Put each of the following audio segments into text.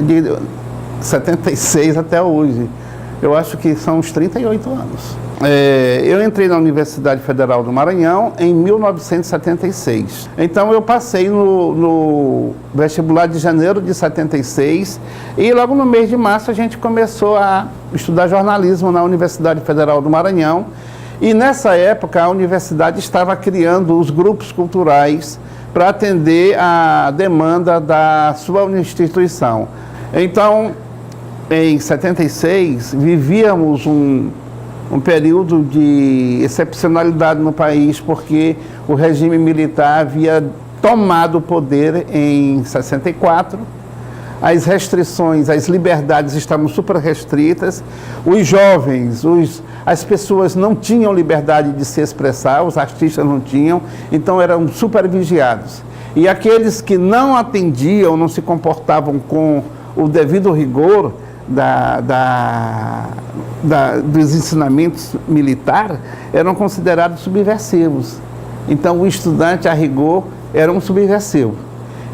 de 76 até hoje. Eu acho que são uns 38 anos. Eu entrei na Universidade Federal do Maranhão em 1976. Então eu passei no vestibular de janeiro de 76 e logo no mês de março a gente começou a estudar jornalismo na Universidade Federal do Maranhão. E nessa época a universidade estava criando os grupos culturais para atender a demanda da sua instituição. Então, em 76, vivíamos um período de excepcionalidade no país, porque o regime militar havia tomado o poder em 64, as restrições, as liberdades estavam super restritas, os jovens, as pessoas não tinham liberdade de se expressar, os artistas não tinham, então eram super vigiados. E aqueles que não atendiam, não se comportavam com o devido rigor dos ensinamentos militares, eram considerados subversivos. Então o estudante, a rigor, era um subversivo.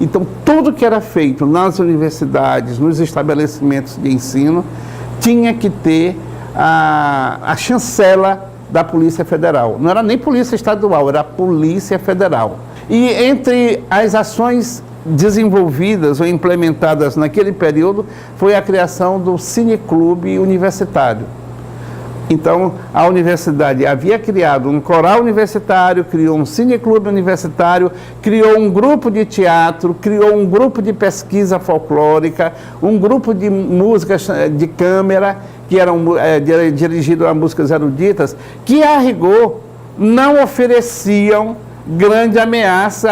Então tudo que era feito nas universidades, nos estabelecimentos de ensino, tinha que ter a chancela da Polícia Federal. Não era nem Polícia Estadual, era a Polícia Federal. E entre as ações desenvolvidas ou implementadas naquele período foi a criação do Cineclube Universitário. Então, a universidade havia criado um coral universitário, criou um cineclube universitário, criou um grupo de teatro, criou um grupo de pesquisa folclórica, um grupo de músicas de câmara, que eram dirigidos a músicas eruditas, que, a rigor, não ofereciam grande ameaça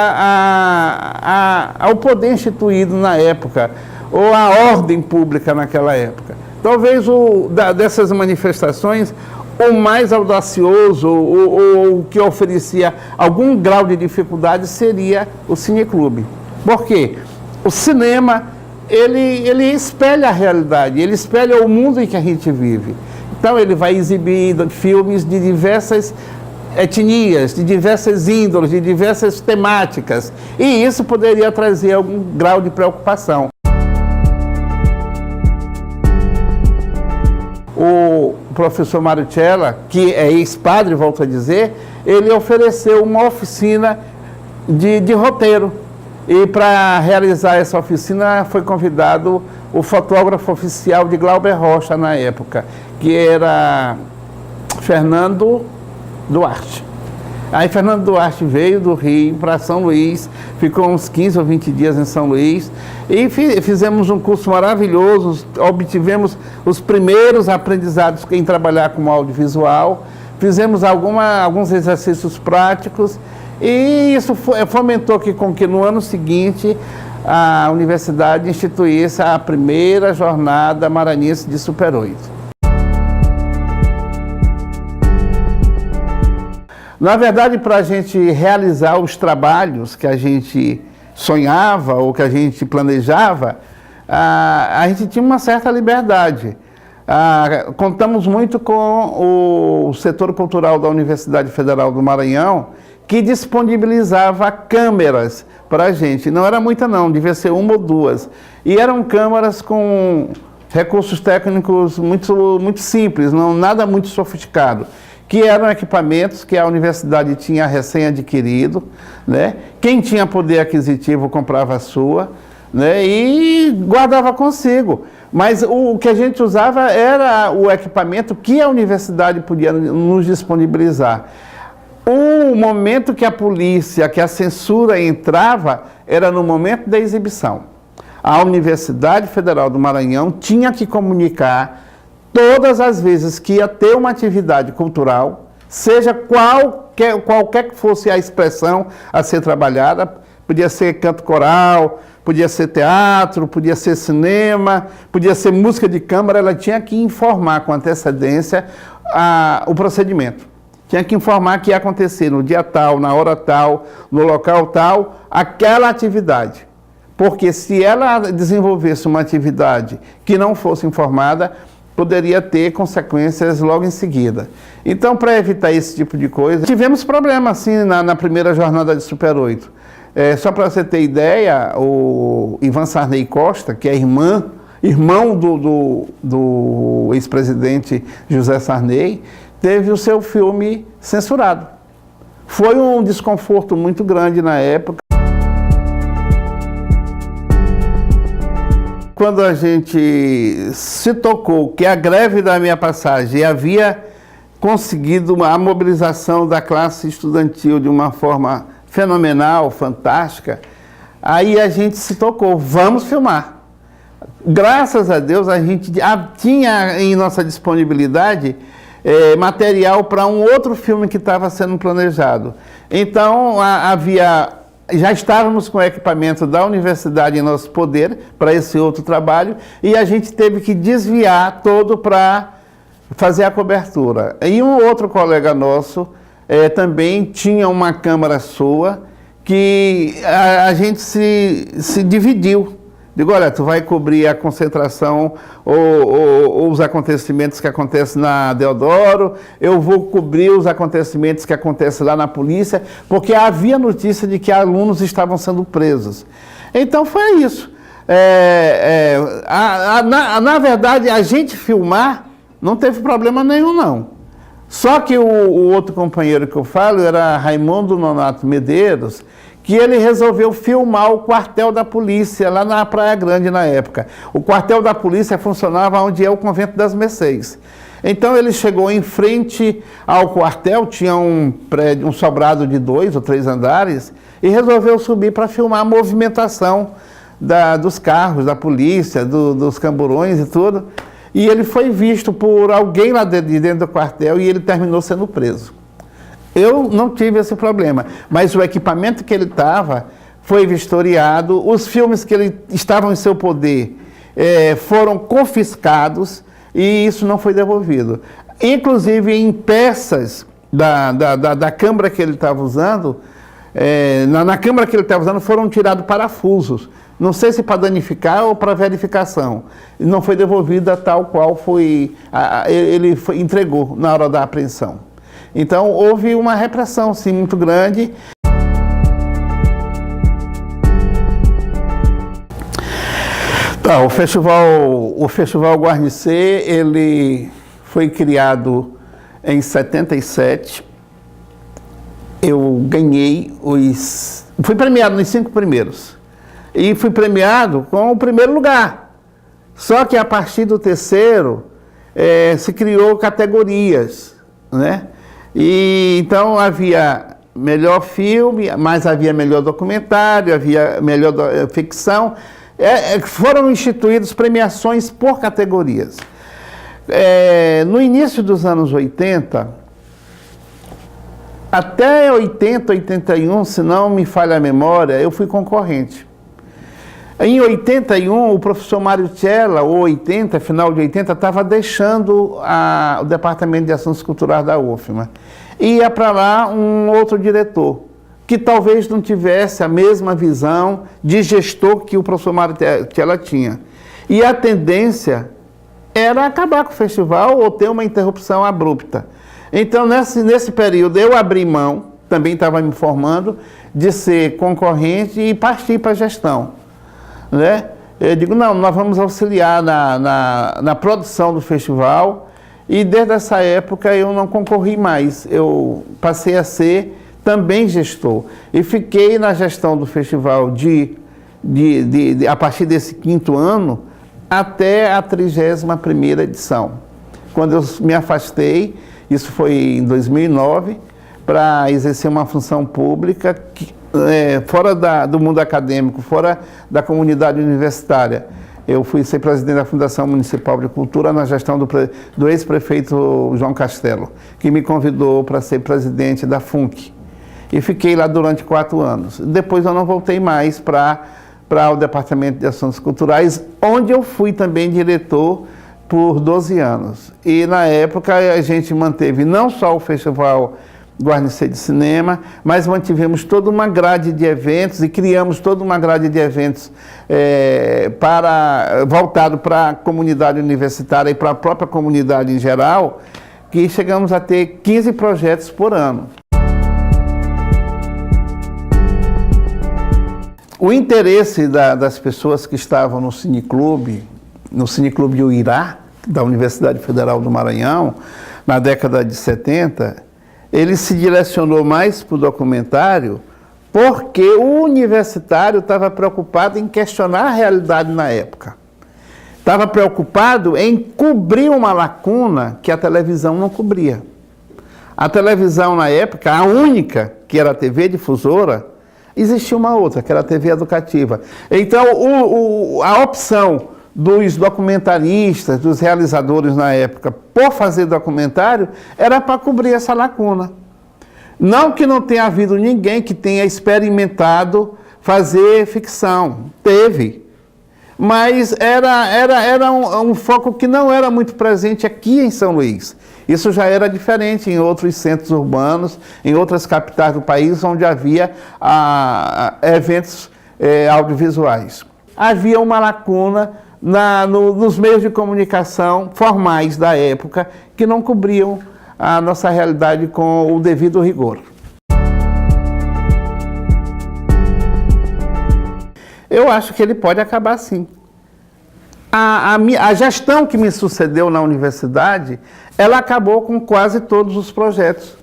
ao poder instituído na época, ou à ordem pública naquela época. Talvez dessas manifestações, o mais audacioso, ou o que oferecia algum grau de dificuldade, seria o cineclube. Por quê? O cinema, ele espelha a realidade, ele espelha o mundo em que a gente vive. Então ele vai exibir filmes de diversas etnias, de diversas índoles, de diversas temáticas. E isso poderia trazer algum grau de preocupação. O professor Mário Cella, que é ex-padre, volto a dizer, ele ofereceu uma oficina de roteiro. E para realizar essa oficina foi convidado o fotógrafo oficial de Glauber Rocha na época, que era Fernando Duarte. Aí Fernando Duarte veio do Rio para São Luís, ficou uns 15 ou 20 dias em São Luís e fizemos um curso maravilhoso, obtivemos os primeiros aprendizados em trabalhar com audiovisual, fizemos alguns exercícios práticos e isso fomentou com que no ano seguinte a universidade instituísse a primeira jornada maranhense de Super 8. Na verdade, para a gente realizar os trabalhos que a gente sonhava ou que a gente planejava, a gente tinha uma certa liberdade. Contamos muito com o setor cultural da Universidade Federal do Maranhão, que disponibilizava câmeras para a gente. Não era muita não, devia ser uma ou duas. E eram câmeras com recursos técnicos muito simples, nada muito sofisticado, que eram equipamentos que a universidade tinha recém-adquirido, né? Quem tinha poder aquisitivo comprava a sua, né? E guardava consigo. Mas o que a gente usava era o equipamento que a universidade podia nos disponibilizar. O momento que a polícia, que a censura entrava, era no momento da exibição. A Universidade Federal do Maranhão tinha que comunicar todas as vezes que ia ter uma atividade cultural, seja qualquer que fosse a expressão a ser trabalhada, podia ser canto coral, podia ser teatro, podia ser cinema, podia ser música de câmara, ela tinha que informar com antecedência o procedimento. Tinha que informar que ia acontecer no dia tal, na hora tal, no local tal, aquela atividade. Porque se ela desenvolvesse uma atividade que não fosse informada, poderia ter consequências logo em seguida. Então, para evitar esse tipo de coisa, tivemos problema, assim, na primeira jornada de Super 8. Só para você ter ideia, o Ivan Sarney Costa, que é irmã irmão do ex-presidente José Sarney, teve o seu filme censurado. Foi um desconforto muito grande na época. Quando a gente se tocou que a greve da minha passagem havia conseguido a mobilização da classe estudantil de uma forma fenomenal, fantástica, aí a gente se tocou, vamos filmar. Graças a Deus a gente tinha em nossa disponibilidade material para um outro filme que estava sendo planejado. Então já estávamos com o equipamento da universidade em nosso poder para esse outro trabalho e a gente teve que desviar todo para fazer a cobertura. E um outro colega nosso também tinha uma câmera sua que a gente se dividiu. Digo, olha, tu vai cobrir a concentração ou os acontecimentos que acontecem na Deodoro, eu vou cobrir os acontecimentos que acontecem lá na polícia, porque havia notícia de que alunos estavam sendo presos. Então foi isso. Na verdade, a gente filmar não teve problema nenhum, não. Só que o outro companheiro que eu falo era Raimundo Nonato Medeiros, que ele resolveu filmar o quartel da polícia lá na Praia Grande na época. O quartel da polícia funcionava onde é o Convento das Mercês. Então ele chegou em frente ao quartel, tinha um prédio, um sobrado de 2 ou 3 andares, e resolveu subir para filmar a movimentação dos carros, da polícia, dos camburões e tudo. E ele foi visto por alguém lá de dentro do quartel e ele terminou sendo preso. Eu não tive esse problema, mas o equipamento que ele estava foi vistoriado, os filmes que ele estavam em seu poder foram confiscados e isso não foi devolvido. Inclusive em peças da câmara que ele estava usando, na câmara que ele estava usando foram tirados parafusos. Não sei se para danificar ou para verificação. Não foi devolvida tal qual ele entregou na hora da apreensão. Então, houve uma repressão, sim, muito grande. Tá, o Festival Guarnicê, ele foi criado em 77. Eu ganhei fui premiado nos 5 primeiros. E fui premiado com o primeiro lugar. Só que a partir do terceiro, se criou categorias, né? E então havia melhor filme, mas havia melhor documentário, havia melhor ficção. Foram instituídas premiações por categorias. No início dos anos 80, até 80, 81, se não me falha a memória, eu fui concorrente. Em 81, o professor Mário Cella, ou 80, final de 80, estava deixando o Departamento de Assuntos Culturais da UFMA. Ia para lá um outro diretor, que talvez não tivesse a mesma visão de gestor que o professor Mário Cella tinha. E a tendência era acabar com o festival ou ter uma interrupção abrupta. Então, nesse período, eu abri mão, também estava me formando, de ser concorrente e partir para a gestão. Né? Eu digo, não, nós vamos auxiliar na produção do festival e desde essa época eu não concorri mais, eu passei a ser também gestor e fiquei na gestão do festival a partir desse 5º ano até a 31ª edição. Quando eu me afastei, isso foi em 2009, para exercer uma função pública fora do mundo acadêmico, fora da comunidade universitária. Eu fui ser presidente da Fundação Municipal de Cultura na gestão do ex-prefeito João Castelo, que me convidou para ser presidente da FUNC. E fiquei lá durante 4 anos. Depois eu não voltei mais para o Departamento de Assuntos Culturais, onde eu fui também diretor por 12 anos. E na época a gente manteve não só o Festival Guarnicê de Cinema, mas mantivemos toda uma grade de eventos e criamos toda uma grade de eventos voltado para a comunidade universitária e para a própria comunidade em geral, que chegamos a ter 15 projetos por ano. O interesse das pessoas que estavam no cineclube no Cineclube Uirá, da Universidade Federal do Maranhão, na década de 70, ele se direcionou mais para o documentário porque o universitário estava preocupado em questionar a realidade na época. Estava preocupado em cobrir uma lacuna que a televisão não cobria. A televisão, na época, a única, que era a TV difusora, existia uma outra, que era a TV educativa. Então, a opção dos documentaristas, dos realizadores na época, por fazer documentário, era para cobrir essa lacuna. Não que não tenha havido ninguém que tenha experimentado fazer ficção. Teve. Mas era um foco que não era muito presente aqui em São Luís. Isso já era diferente em outros centros urbanos, em outras capitais do país, onde havia eventos audiovisuais. Havia uma lacuna nos meios de comunicação formais da época que não cobriam a nossa realidade com o devido rigor. Eu acho que ele pode acabar sim. A gestão que me sucedeu na universidade, ela acabou com quase todos os projetos,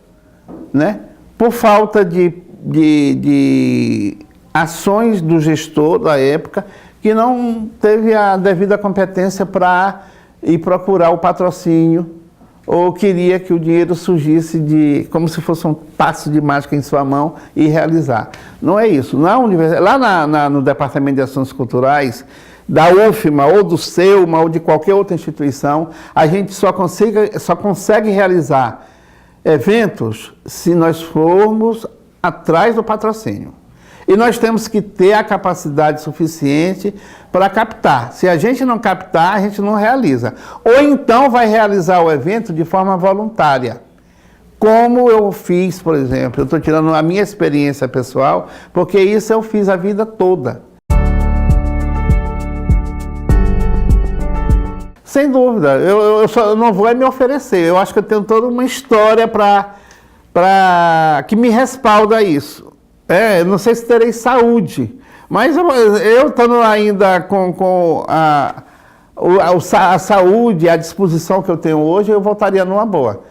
né? Por falta de ações do gestor da época, que não teve a devida competência para ir procurar o patrocínio, ou queria que o dinheiro surgisse como se fosse um passo de mágica em sua mão e realizar. Não é isso. Lá no Departamento de Ações Culturais, da UFMA, ou do SEUMA, ou de qualquer outra instituição, a gente só consegue realizar eventos se nós formos atrás do patrocínio. E nós temos que ter a capacidade suficiente para captar. Se a gente não captar, a gente não realiza. Ou então vai realizar o evento de forma voluntária. Como eu fiz, por exemplo, eu estou tirando a minha experiência pessoal, porque isso eu fiz a vida toda. Sem dúvida, eu não vou me oferecer. Eu acho que eu tenho toda uma história que me respalda isso. Não sei se terei saúde, mas eu estando ainda com a saúde, a disposição que eu tenho hoje, eu voltaria numa boa.